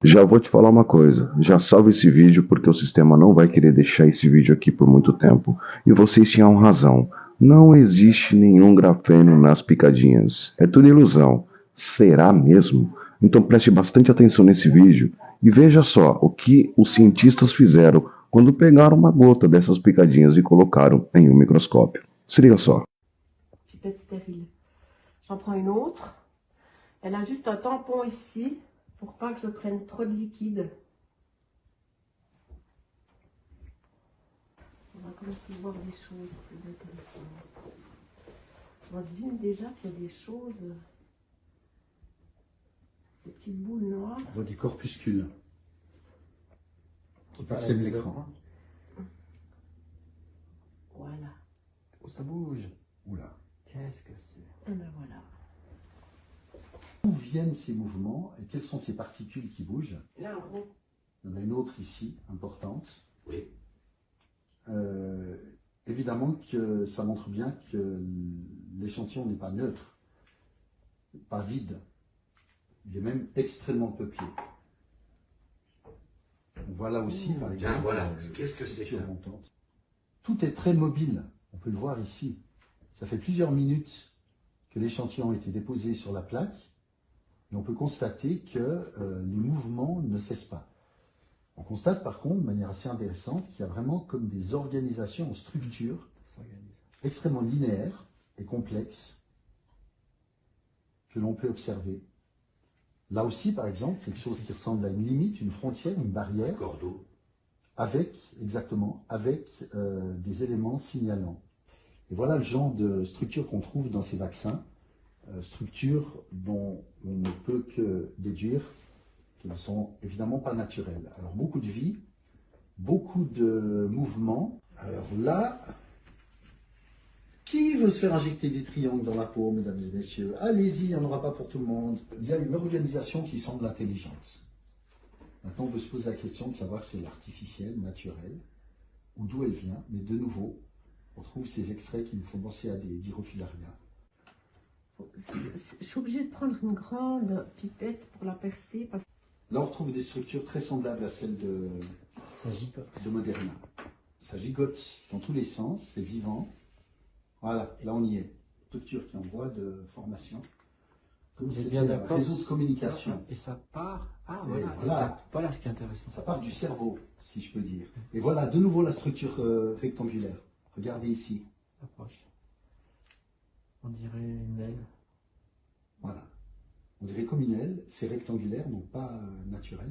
Já vou te falar uma coisa, já salve esse vídeo porque o sistema não vai querer deixar esse vídeo aqui por muito tempo. E vocês tinham razão, não existe nenhum grafeno nas picadinhas, é tudo ilusão. Será mesmo? Então preste bastante atenção nesse vídeo e veja só o que os cientistas fizeram quando pegaram uma gota dessas picadinhas e colocaram em um microscópio. Se liga só. Pipette stérile. J'en prends une autre. Elle a juste un tampon ici pour pas que je prenne trop de liquide. On va commencer à voir des choses plus intéressantes. On devine déjà qu'il y a des choses, des petites boules noires. On voit des corpuscules qui parsèment l'écran. Voilà. Oh, ça bouge. Oula. Qu'est-ce que c'est? Et ben voilà. D'où viennent ces mouvements et quelles sont ces particules qui bougent? Là, en gros. Il y en a une autre ici, importante. Oui. Évidemment que ça montre bien que l'échantillon n'est pas neutre, pas vide. Il est même extrêmement peuplé. On voit là aussi, par exemple, voilà. Qu'est-ce que c'est que ça? montante. Tout est très mobile. On peut le voir ici. Ça fait plusieurs minutes que l'échantillon a été déposé sur la plaque et on peut constater que les mouvements ne cessent pas. On constate par contre, de manière assez intéressante, qu'il y a vraiment comme des organisations en structure extrêmement linéaires et complexes que l'on peut observer. Là aussi, par exemple, c'est quelque chose qui ressemble à une limite, une frontière, une barrière, Cordeau. avec des éléments signalants. Et voilà le genre de structure qu'on trouve dans ces vaccins, structures dont on ne peut que déduire qu'elles ne sont évidemment pas naturelles. Alors beaucoup de vie, beaucoup de mouvements. Alors là, qui veut se faire injecter des triangles dans la peau, mesdames et messieurs? Allez-y, il n'y en aura pas pour tout le monde. Il y a une organisation qui semble intelligente. Maintenant, on peut se poser la question de savoir si elle est artificielle, naturelle, ou d'où elle vient. Mais de nouveau, on trouve ces extraits qui nous font penser à des dirofilarias. Je suis obligée de prendre une grande pipette pour la percer parce que... Là, on retrouve des structures très semblables à celles de Moderna. Ça gigote dans tous les sens, c'est vivant. Voilà, là on y est. Structure qui est en voie de formation. Comme Vous êtes c'est bien un d'accord? réseau de communication. Et ça part. Ah Et voilà. voilà. Voilà ce qui est intéressant. Ça part du cerveau, si je peux dire. Et voilà, de nouveau la structure rectangulaire. Regardez ici. Approche. On dirait une aile. Voilà. On dirait comme une aile, c'est rectangulaire, donc pas naturel.